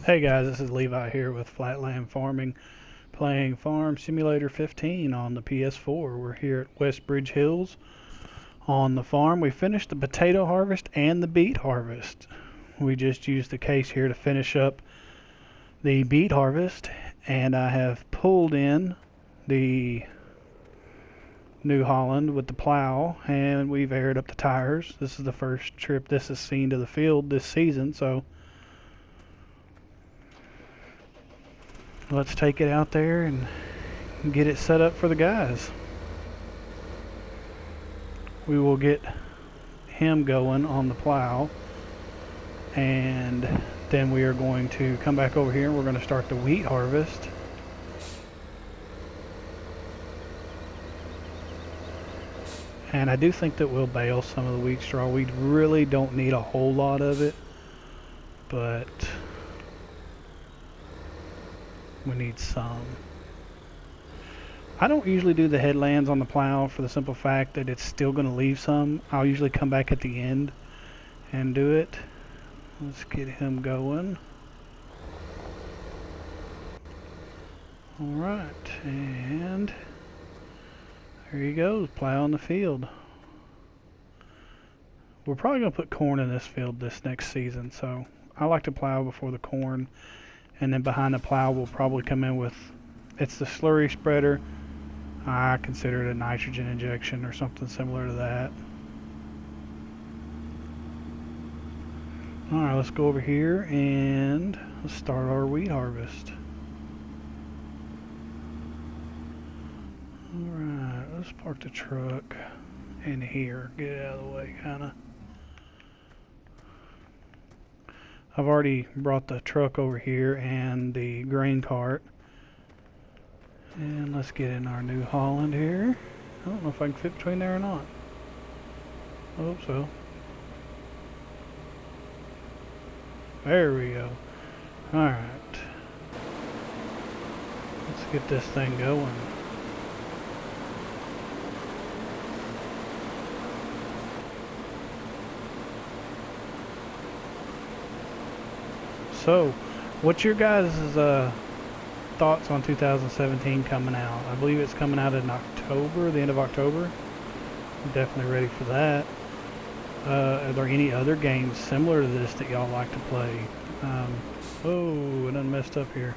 Hey guys, this is Levi here with Flatland Farming, playing Farm Simulator 15 on the PS4. We're here at West Bridge Hills on the farm. We finished the potato harvest and the beet harvest. We just used the case here to finish up the beet harvest, and I have pulled in the New Holland with the plow, and we've aired up the tires. This is the first trip this has seen to the field this season, so let's take it out there and get it set up for the guys. We will get him going on the plow, and then we are going to come back over here and we're going to start the wheat harvest. And I do think that we'll bale some of the wheat straw. We really don't need a whole lot of it, but we need some. I don't usually do the headlands on the plow for the simple fact that it's still going to leave some. I'll usually come back at the end and do it. Let's get him going. Alright, and there he goes, plowing the field. We're probably going to put corn in this field this next season, so I like to plow before the corn. And then behind the plow we'll probably come in with, it's the slurry spreader. I consider it a nitrogen injection or something similar to that. Alright, let's go over here and let's start our wheat harvest. Alright, let's park the truck in here, get it out of the way kinda. I've already brought the truck over here and the grain cart. And let's get in our New Holland here. I don't know if I can fit between there or not. I hope so. There we go. Alright. Let's get this thing going. So, what's your guys' thoughts on 2017 coming out? I believe it's coming out in October, the end of October. I'm definitely ready for that. Are there any other games similar to this that y'all like to play? Oh, it done messed up here.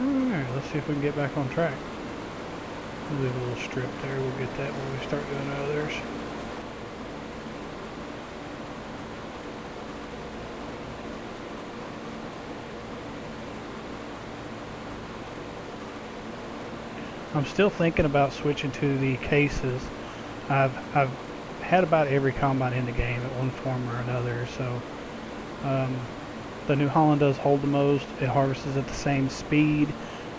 Alright, let's see if we can get back on track. We'll leave a little strip there. We'll get that when we start doing others. I'm still thinking about switching to the cases. I've had about every combine in the game at one form or another, so the New Holland does hold the most. It harvests at the same speed.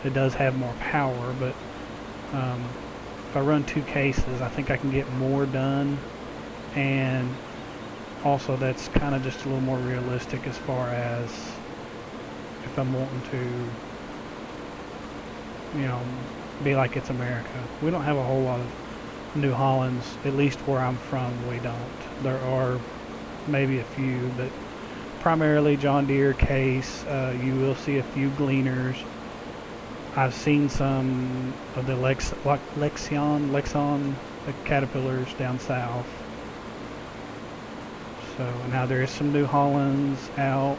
It does have more power, but if I run two cases, I think I can get more done, and also that's kind of just a little more realistic as far as if I'm wanting to, you know, be like it's America. We don't have a whole lot of New Hollands, at least where I'm from. We don't. There are maybe a few, but primarily John Deere, Case. You will see a few Gleaners. I've seen some of the Lexon, the Caterpillars down south. So now there is some New Hollands out,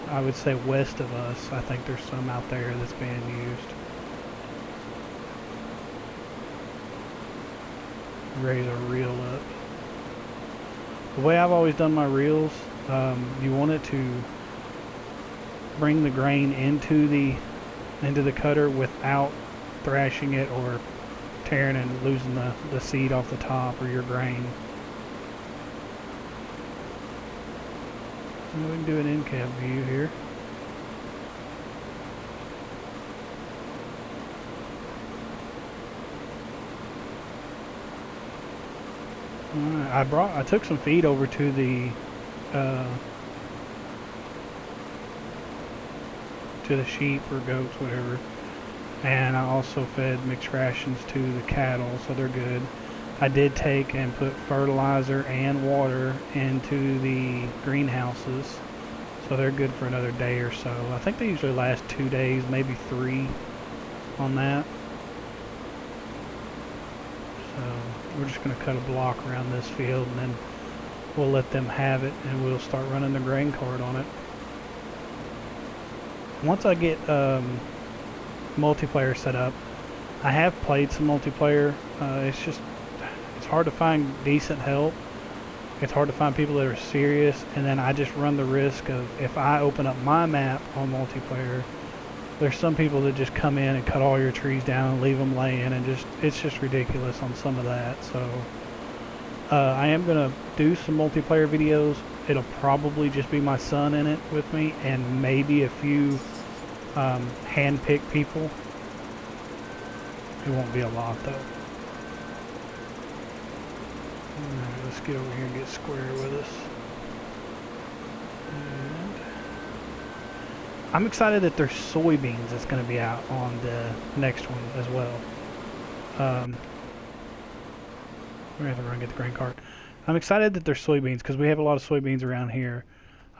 I would say west of us. I think there's some out there that's being used. Raise our reel up. The way I've always done my reels, you want it to bring the grain into the cutter without thrashing it or tearing and losing the seed off the top or your grain. And we can do an end cap view here. Alright, I took some feed over to the sheep or goats, whatever, and I also fed mixed rations to the cattle, so they're good. I did take and put fertilizer and water into the greenhouses, so they're good for another day or so. I think they usually last 2 days, maybe 3 on that. So we're just going to cut a block around this field, and then we'll let them have it, and we'll start running the grain cart on it. Once I get multiplayer set up, I have played some multiplayer. It's hard to find decent help. It's hard to find people that are serious, and then I just run the risk of, if I open up my map on multiplayer, there's some people that just come in and cut all your trees down and leave them laying, and it's just ridiculous on some of that. So I am gonna do some multiplayer videos. It'll probably just be my son in it with me, and maybe a few hand-picked people. It won't be a lot though. Alright, let's get over here and get square with us. And I'm excited that there's soybeans that's going to be out on the next one as well. We're going to have to run and get the grain cart. I'm excited that there's soybeans because we have a lot of soybeans around here.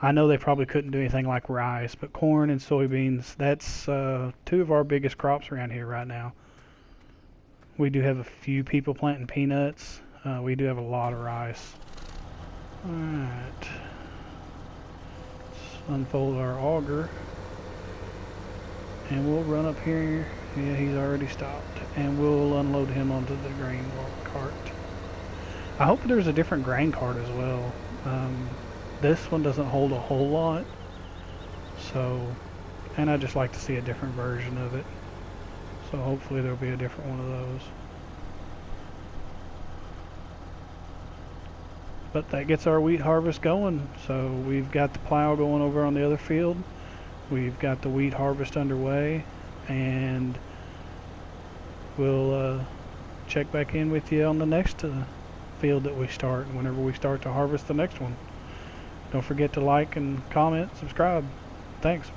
I know they probably couldn't do anything like rice, but corn and soybeans, that's 2 of our biggest crops around here right now. We do have a few people planting peanuts. We do have a lot of rice. Alright. Let's unfold our auger. And we'll run up here. Yeah, he's already stopped. And we'll unload him onto the grain cart. I hope there's a different grain cart as well. This one doesn't hold a whole lot. So, and I just like to see a different version of it. So hopefully there'll be a different one of those. But that gets our wheat harvest going. So we've got the plow going over on the other field. We've got the wheat harvest underway, and we'll check back in with you on the next field that we start, whenever we start to harvest the next one. Don't forget to like and comment, subscribe. Thanks.